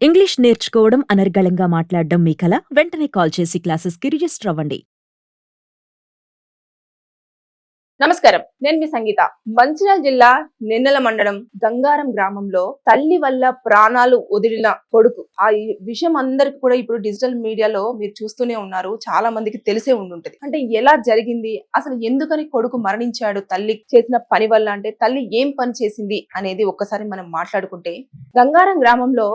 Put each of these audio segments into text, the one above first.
English నేర్చుకోవడం అనర్గళంగా మాట్లాడడం మీ కల? వెంటనే కాల్ చేసి క్లాసెస్‌కి రిజిస్టర్ అవ్వండి. నమస్కారం, నేను మీ సంగీత. మంచిర్యాల జిల్లా నెన్నెల మండలం గంగారం గ్రామంలో తల్లి వల్ల ప్రాణాలు వదిలిన కొడుకు. ఈ విషయం అందరికి కూడా ఇప్పుడు డిజిటల్ మీడియాలో మీరు చూస్తూనే ఉన్నారు. చాలా మందికి తెలిసే ఉండుంటది. అంటే ఎలా జరిగింది, అసలు ఎందుకని కొడుకు మరణించాడు, తల్లి చేసిన పని వల్ల, అంటే తల్లి ఏం పని చేసింది అనేది ఒక్కసారి మనం మాట్లాడుకుంటే, గంగారం గ్రామంలో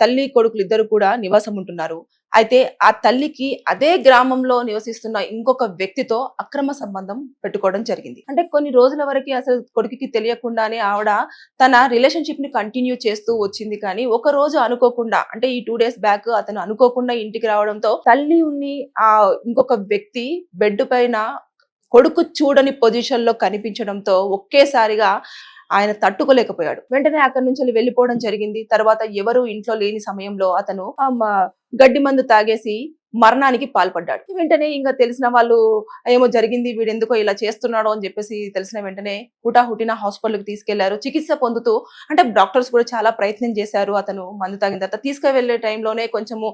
తల్లి కొడుకులు ఇద్దరు కూడా నివాసం ఉంటున్నారు. అయితే ఆ తల్లికి అదే గ్రామంలో నివసిస్తున్న ఇంకొక వ్యక్తితో అక్రమ సంబంధం పెట్టుకోవడం జరిగింది. అంటే కొన్ని రోజుల వరకు అసలు కొడుకుకి తెలియకుండానే ఆవిడ తన రిలేషన్షిప్ ని కంటిన్యూ చేస్తూ వచ్చింది. కానీ ఒక రోజు అనుకోకుండా, అంటే ఈ 2 days బ్యాక్ అతను అనుకోకుండా ఇంటికి రావడంతో తల్లి ఉన్ని ఆ ఇంకొక వ్యక్తి బెడ్ పైన కొడుకు చూడని పొజిషన్ లో కనిపించడంతో ఒకేసారిగా ఆయన తట్టుకోలేకపోయాడు. వెంటనే అక్కడి నుంచి వెళ్ళిపోవడం జరిగింది. తర్వాత ఎవరు ఇంట్లో లేని సమయంలో అతను గడ్డి మందు తాగేసి మరణానికి పాల్పడ్డాడు. వెంటనే ఇంకా తెలిసిన వాళ్ళు ఏమో జరిగింది, వీడెందుకో ఇలా చేస్తున్నాడు అని చెప్పేసి తెలిసిన వెంటనే హుటాహుటిన హాస్పిటల్కి తీసుకెళ్లారు. చికిత్స పొందుతూ, అంటే డాక్టర్స్ కూడా చాలా ప్రయత్నం చేశారు. అతను మందు తాగిన తర్వాత తీసుకువెళ్లే టైంలోనే కొంచెము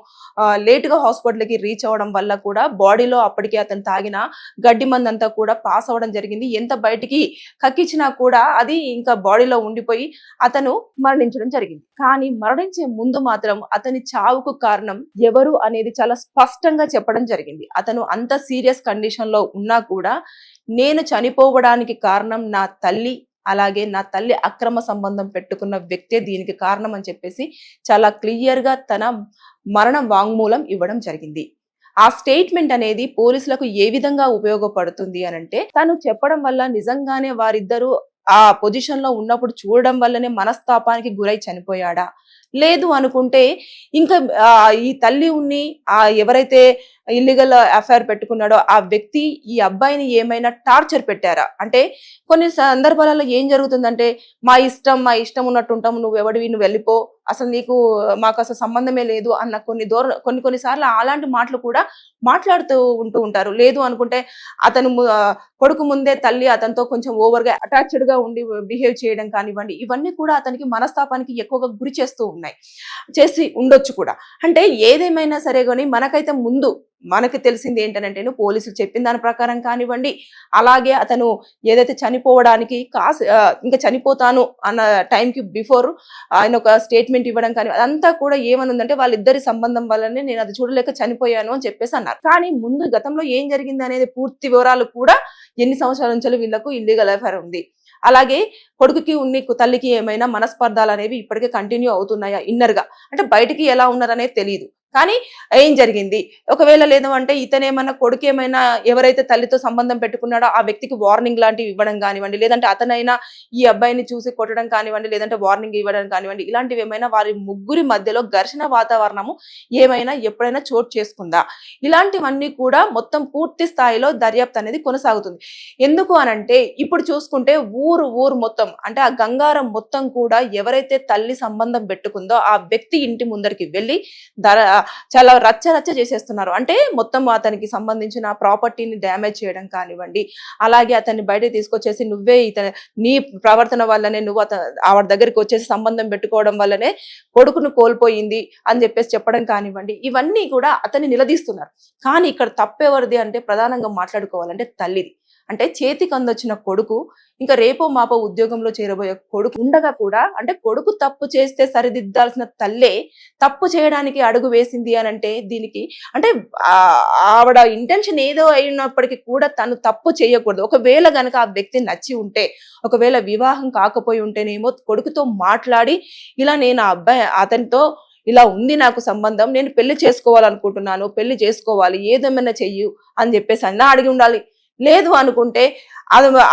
లేటుగా హాస్పిటల్కి రీచ్ అవ్వడం వల్ల కూడా బాడీలో అప్పటికే అతను తాగిన గడ్డి మందు అంతా కూడా పాస్ అవ్వడం జరిగింది. ఎంత బయటికి కక్కించినా కూడా అది ఇంకా బాడీలో ఉండిపోయి అతను మరణించడం జరిగింది. కానీ మరణించే ముందు మాత్రం అతని చావుకు కారణం ఎవరు అనేది చాలా స్పష్టంగా చెప్పడం జరిగింది. అతను అంత సీరియస్ కండిషన్ లో ఉన్నా కూడా, నేను చనిపోవడానికి కారణం నా తల్లి, అలాగే నా తల్లి అక్రమ సంబంధం పెట్టుకున్న వ్యక్తే దీనికి కారణం అని చెప్పేసి చాలా క్లియర్ గా తన మరణ వాంగ్మూలం ఇవ్వడం జరిగింది. ఆ స్టేట్మెంట్ అనేది పోలీసులకు ఏ విధంగా ఉపయోగపడుతుంది అనంటే, తను చెప్పడం వల్ల నిజంగానే వారిద్దరూ ఆ పొజిషన్ లో ఉన్నప్పుడు చూడడం వల్లనే మనస్తాపానికి గురై చనిపోయాడా, లేదు అనుకుంటే ఇంకా ఈ తల్లి ఉన్ని ఎవరైతే ఇల్లీగల్ అఫైర్ పెట్టుకున్నాడో ఆ వ్యక్తి ఈ అబ్బాయిని ఏమైనా టార్చర్ పెట్టారా? అంటే కొన్ని సందర్భాలలో ఏం జరుగుతుందంటే, మా ఇష్టం ఉన్నట్టు ఉంటాం, నువ్వు ఎవడివి, నువ్వు వెళ్ళిపో, అసలు నీకు మాకు అసలు సంబంధమే లేదు అన్న కొన్నిసార్లు అలాంటి మాటలు కూడా మాట్లాడుతూ ఉంటారు. లేదు అనుకుంటే అతను కొడుకు ముందే తల్లి అతనితో కొంచెం ఓవర్ గా అటాచ్డ్ గా ఉండి బిహేవ్ చేయడం కానివ్వండి, ఇవన్నీ కూడా అతనికి మనస్తాపానికి ఎక్కువగా గురి చేసి ఉండొచ్చు కూడా. అంటే ఏదేమైనా సరే కానీ మనకైతే ముందు మనకి తెలిసింది ఏంటంటే, పోలీసులు చెప్పిన దాని ప్రకారం కానివ్వండి, అలాగే అతను ఏదైతే చనిపోవడానికి ఇంకా చనిపోతాను అన్న టైంకి బిఫోర్ ఆయన ఒక స్టేట్మెంట్ ఇవ్వడం కానీ, అదంతా కూడా ఏమనుందంటే వాళ్ళిద్దరి సంబంధం వల్లనే నేను అది చూడలేక చనిపోయాను అని చెప్పేసి అన్నారు. కానీ ముందు గతంలో ఏం జరిగింది అనేది పూర్తి వివరాలు కూడా ఎన్ని సంవత్సరాల నుంచి వీళ్ళకు ఇల్లీగల్ అఫైర్ ఉంది, అలాగే కొడుకుకి తల్లికి ఏమైనా మనస్పర్ధాలు అనేవి ఇప్పటికే కంటిన్యూ అవుతున్నాయా ఇన్నర్ గా, అంటే బయటికి ఎలా ఉన్నారనేది తెలియదు. కానీ ఏం జరిగింది, ఒకవేళ లేదు అంటే ఇతనేమన్నా కొడుకు ఏమైనా ఎవరైతే తల్లితో సంబంధం పెట్టుకున్నాడో ఆ వ్యక్తికి వార్నింగ్ లాంటివి ఇవ్వడం కానివ్వండి, లేదంటే అతనైనా ఈ అబ్బాయిని చూసి కొట్టడం కానివ్వండి, లేదంటే వార్నింగ్ ఇవ్వడం కానివ్వండి, ఇలాంటివి ఏమైనా వారి ముగ్గురి మధ్యలో ఘర్షణ వాతావరణము ఏమైనా ఎప్పుడైనా చోటు చేసుకుందా, ఇలాంటివన్నీ కూడా మొత్తం పూర్తి స్థాయిలో దర్యాప్తు అనేది కొనసాగుతుంది. ఎందుకు అనంటే, ఇప్పుడు చూసుకుంటే ఊరు మొత్తం, అంటే ఆ గంగారం మొత్తం కూడా ఎవరైతే తల్లి సంబంధం పెట్టుకుందో ఆ వ్యక్తి ఇంటి ముందరికి వెళ్ళి చాలా రచ్చ చేసేస్తున్నారు. అంటే మొత్తం అతనికి సంబంధించిన ప్రాపర్టీని డ్యామేజ్ చేయడం కానివ్వండి, అలాగే అతన్ని బయట తీసుకొచ్చేసి నువ్వే నీ ప్రవర్తన వల్లనే నువ్వు ఆవిడ దగ్గరికి వచ్చేసి సంబంధం పెట్టుకోవడం వల్లనే కొడుకును కోల్పోయింది అని చెప్పేసి చెప్పడం కానివ్వండి, ఇవన్నీ కూడా అతన్ని నిలదీస్తున్నారు. కానీ ఇక్కడ తప్పెవరిది అంటే, ప్రధానంగా మాట్లాడుకోవాలంటే తల్లిది. అంటే చేతికి అందొచ్చిన కొడుకు, ఇంకా రేపో మాపో ఉద్యోగంలో చేరబోయే కొడుకు ఉండగా కూడా, అంటే కొడుకు తప్పు చేస్తే సరిదిద్దాల్సిన తల్లే తప్పు చేయడానికి అడుగు వేసింది అని అంటే, దీనికి అంటే ఆవిడ ఇంటెన్షన్ ఏదో అయినప్పటికీ కూడా తను తప్పు చేయకూడదు. ఒకవేళ గనక ఆ వ్యక్తి నచ్చి ఉంటే, ఒకవేళ వివాహం కాకపోయి ఉంటేనేమో కొడుకుతో మాట్లాడి, ఇలా నేను అతనితో ఇలా ఉంది నాకు సంబంధం, నేను పెళ్లి చేసుకోవాలనుకుంటున్నాను, పెళ్లి చేసుకోవాలి, ఏదేమైనా చెయ్యు అని చెప్పేసి అన్నా అడిగి ఉండాలి. లేదు అనుకుంటే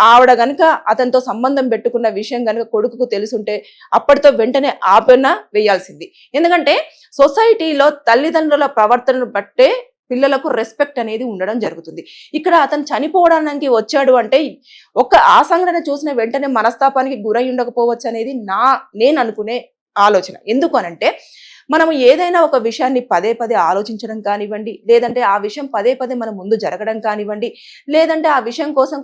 ఆవిడ గనుక అతనితో సంబంధం పెట్టుకున్న విషయం గనుక కొడుకుకు తెలుసుంటే అప్పటితో వెంటనే ఆపన వేయాల్సింది. ఎందుకంటే సొసైటీలో తల్లిదండ్రుల ప్రవర్తనను బట్టే పిల్లలకు రెస్పెక్ట్ అనేది ఉండడం జరుగుతుంది. ఇక్కడ అతను చనిపోవడానికి వచ్చాడు అంటే, ఆ సంఘటన చూసిన వెంటనే మనస్తాపానికి గురై ఉండకపోవచ్చు అనేది నేను అనుకునే ఆలోచన. ఎందుకు అనంటే, మనము ఏదైనా ఒక విషయాన్ని పదే పదే ఆలోచించడం కానివ్వండి, లేదంటే ఆ విషయం పదే పదే మన ముందు జరగడం కానివ్వండి, లేదంటే ఆ విషయం కోసం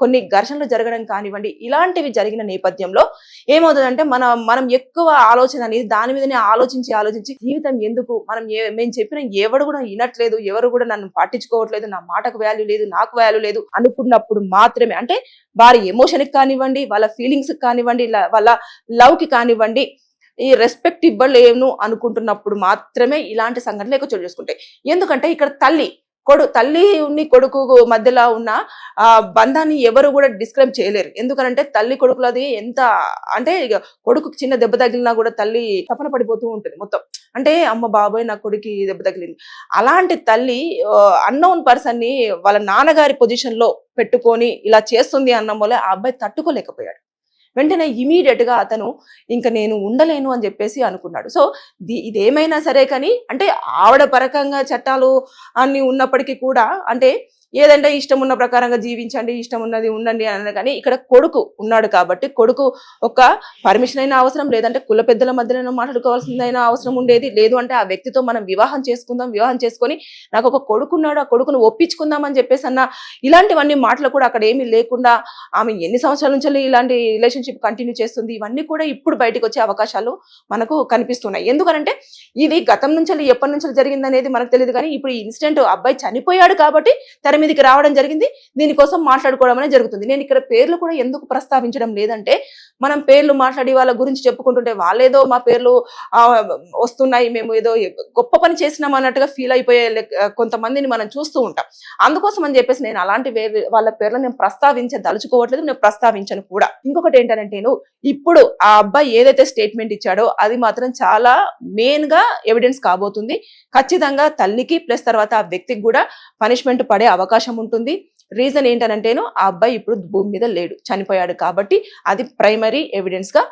కొన్ని ఘర్షణలు జరగడం కానివ్వండి, ఇలాంటివి జరిగిన నేపథ్యంలో ఏమవుతుందంటే మనం ఎక్కువ ఆలోచన అనేది దాని మీదనే ఆలోచించి జీవితం ఎందుకు, మేము చెప్పిన ఎవడు కూడా వినట్లేదు, ఎవరు కూడా నన్ను పట్టించుకోవట్లేదు, నా మాటకు వాల్యూ లేదు, నాకు వాల్యూ లేదు అనుకున్నప్పుడు మాత్రమే, అంటే వారి ఎమోషన్కి కానివ్వండి, వాళ్ళ ఫీలింగ్స్ కానివ్వండి, వాళ్ళ లవ్ కి కానివ్వండి, ఈ రెస్పెక్ట్ ఇవ్వలేను అనుకుంటున్నప్పుడు మాత్రమే ఇలాంటి సంఘటనలు ఎక్కువ చోటు చేసుకుంటాయి. ఎందుకంటే ఇక్కడ తల్లి కొడుకు మధ్యలో ఉన్న బంధాన్ని ఎవరు కూడా డిస్క్రైబ్ చేయలేరు. ఎందుకంటే తల్లి కొడుకులది ఎంత అంటే, ఇక కొడుకుకి చిన్న దెబ్బ తగిలినా కూడా తల్లి తపన పడిపోతూ ఉంటుంది మొత్తం. అంటే అమ్మ బాబోయ్ నా కొడుకు దెబ్బ తగిలింది. అలాంటి తల్లి అన్నోన్ పర్సన్ ని వాళ్ళ నాన్నగారి పొజిషన్ లో పెట్టుకొని ఇలా చేస్తుంది అన్న వల్ల ఆ అబ్బాయి తట్టుకోలేకపోయాడు. వెంటనే ఇమీడియట్ గా అతను ఇంకా నేను ఉండలేను అని చెప్పేసి అనుకున్నాడు. సో ఇదేమైనా సరే కానీ, అంటే ఆవిడ పరకంగా చట్టాలు అన్ని ఉన్నప్పటికీ కూడా, అంటే ఏదంటే ఇష్టం ఉన్న ప్రకారంగా జీవించండి, ఇష్టం ఉన్నది ఉండండి అన్నారు. కానీ ఇక్కడ కొడుకు ఉన్నాడు కాబట్టి కొడుకు ఒక పర్మిషన్ అయినా అవసరం, లేదంటే కుల పెద్దల మధ్యలో మాట్లాడుకోవాల్సిందైనా అవసరం ఉండేది. లేదు అంటే ఆ వ్యక్తితో మనం వివాహం చేసుకొని నాకు ఒక కొడుకున్నాడు, ఆ కొడుకును ఒప్పించుకుందాం అని చెప్పేసి అన్న ఇలాంటివన్నీ మాటలు కూడా అక్కడ ఏమీ లేకుండా ఆమె ఎన్ని సంవత్సరాల నుంచి ఇలాంటి రిలేషన్షిప్ కంటిన్యూ చేస్తుంది, ఇవన్నీ కూడా ఇప్పుడు బయటకు వచ్చే అవకాశాలు మనకు కనిపిస్తున్నాయి. ఎందుకంటే ఇది గతం నుంచి ఎప్పటి నుంచి జరిగింది అనేది మనకు తెలియదు. కానీ ఇప్పుడు ఈ ఇన్సిడెంట్ అబ్బాయి చనిపోయాడు కాబట్టి తెర మీదకి రావడం జరిగింది, దీనికోసం మాట్లాడుకోవడం అనేది జరుగుతుంది. నేను ఇక్కడ పేర్లు కూడా ఎందుకు ప్రస్తావించడం లేదంటే, మనం పేర్లు మాట్లాడి వాళ్ళ గురించి చెప్పుకుంటుంటే వాళ్ళేదో మా పేర్లు వస్తున్నాయి, మేము ఏదో గొప్ప పని చేసినాం అన్నట్టుగా ఫీల్ అయిపోయే కొంతమందిని మనం చూస్తూ ఉంటాం. అందుకోసం అని చెప్పేసి నేను అలాంటి వాళ్ళ పేర్లు నేను దలుచుకోవట్లేదు, నేను ప్రస్తావించను కూడా. ఇంకొకటి ఏంటంటే, నేను ఇప్పుడు ఆ అబ్బాయి ఏదైతే స్టేట్మెంట్ ఇచ్చాడో అది మాత్రం చాలా మెయిన్ గా ఎవిడెన్స్ కాబోతుంది. ఖచ్చితంగా తల్లికి ప్లస్ తర్వాత ఆ వ్యక్తికి కూడా పనిష్మెంట్ పడే అవకాశం ఉంటుంది. రీజన్ ఏంటనంటేను, ఆ అబ్బాయి ఇప్పుడు భూమి మీద లేడు, చనిపోయాడు కాబట్టి అది ప్రైమరీ ఎవిడెన్స్ గా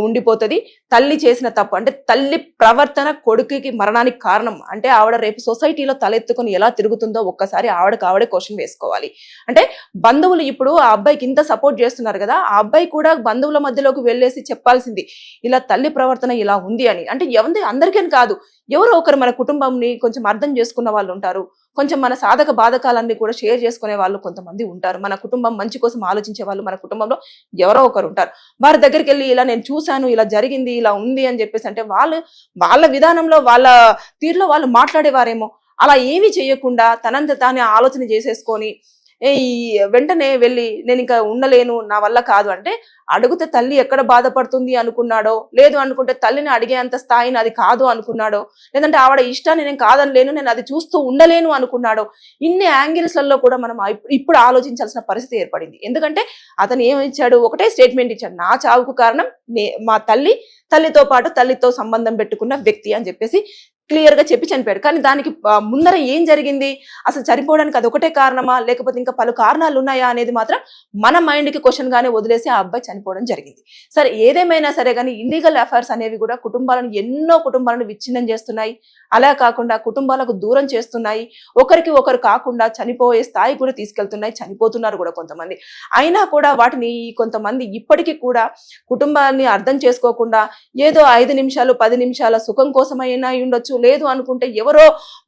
ఉండిపోతుంది. తల్లి చేసిన తప్పు, అంటే తల్లి ప్రవర్తన కొడుకుకి మరణానికి కారణం అంటే, ఆవిడ రేపు సొసైటీలో తలెత్తుకొని ఎలా తిరుగుతుందో ఒక్కసారి ఆవిడే క్వశ్చన్ వేసుకోవాలి. అంటే బంధువులు ఇప్పుడు ఆ అబ్బాయికి ఇంత సపోర్ట్ చేస్తున్నారు కదా, ఆ అబ్బాయి కూడా బంధువుల మధ్యలోకి వెళ్ళేసి చెప్పాల్సింది ఇలా తల్లి ప్రవర్తన ఇలా ఉంది అని. అంటే అందరికీ కాదు, ఎవరో ఒకరు మన కుటుంబంని కొంచెం అర్థం చేసుకున్న వాళ్ళు ఉంటారు, కొంచెం మన సాధక బాధకాలన్నీ కూడా షేర్ చేసుకునే వాళ్ళు కొంతమంది ఉంటారు, మన కుటుంబం మంచి కోసం ఆలోచించే వాళ్ళు మన కుటుంబంలో ఎవరో ఒకరు ఉంటారు. వారి దగ్గరికి వెళ్ళి ఇలా నేను చూశాను, ఇలా జరిగింది, ఇలా ఉంది అని చెప్పేసి అంటే వాళ్ళ విధానంలో వాళ్ళ తీరులో వాళ్ళు మాట్లాడేవారేమో. అలా ఏమీ చేయకుండా తనంత తానే ఆలోచన చేసేసుకొని ఈ వెంటనే వెళ్ళి నేను ఇంకా ఉండలేను, నా వల్ల కాదు అంటే, అడిగితే తల్లి ఎక్కడ బాధపడుతుంది అనుకున్నాడో, లేదు అనుకుంటే తల్లిని అడిగేంత స్థాయిని అది కాదు అనుకున్నాడో, లేదంటే ఆవిడ ఇష్టాన్ని నేను కాదనలేను, నేను అది చూస్తూ ఉండలేను అనుకున్నాడో, ఇన్ని యాంగిల్స్లలో కూడా మనం ఇప్పుడు ఆలోచించాల్సిన పరిస్థితి ఏర్పడింది. ఎందుకంటే అతను ఏమిచ్చాడు, ఒకటే స్టేట్మెంట్ ఇచ్చాడు, నా చావుకు కారణం మా తల్లితో పాటు తల్లితో సంబంధం పెట్టుకున్న వ్యక్తి అని చెప్పేసి క్లియర్ గా చెప్పి చనిపోయాడు. కానీ దానికి ముందర ఏం జరిగింది, అసలు చనిపోవడానికి అది ఒకటే కారణమా, లేకపోతే ఇంకా పలు కారణాలు ఉన్నాయా అనేది మాత్రం మన మైండ్ కి క్వశ్చన్ గానే వదిలేసి ఆ అబ్బాయి చనిపోవడం జరిగింది. సరే ఏదేమైనా సరే కానీ ఇల్లీగల్ అఫైర్స్ అనేవి కూడా ఎన్నో కుటుంబాలను విచ్ఛిన్నం చేస్తున్నాయి. అలా కాకుండా కుటుంబాలకు దూరం చేస్తున్నాయి, ఒకరికి ఒకరు కాకుండా చనిపోయే స్థాయి కూడా తీసుకెళ్తున్నాయి, చనిపోతున్నారు కూడా కొంతమంది. అయినా కూడా వాటిని కొంతమంది ఇప్పటికీ కూడా కుటుంబాన్ని అర్థం చేసుకోకుండా ఏదో 5 నిమిషాలు 10 నిమిషాల సుఖం కోసమైనా ఉండొచ్చు, లేదు అనుకుంటే ఎవరో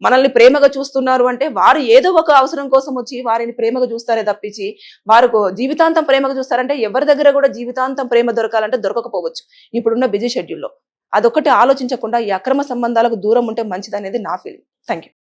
మనల్ని ప్రేమగా చూస్తున్నారు అంటే వారు ఏదో ఒక అవసరం కోసం వచ్చి వారిని ప్రేమగా చూస్తారే తప్పించి వారు జీవితాంతం ప్రేమగా చూస్తారంటే, ఎవరి దగ్గర కూడా జీవితాంతం ప్రేమ దొరకాలంటే దొరకకపోవచ్చు ఇప్పుడున్న బిజీ షెడ్యూల్లో. అదొకటి ఆలోచించకుండా ఈ అక్రమ సంబంధాలకు దూరం ఉంటే మంచిది అనేది నా ఫీలింగ్. Thank you.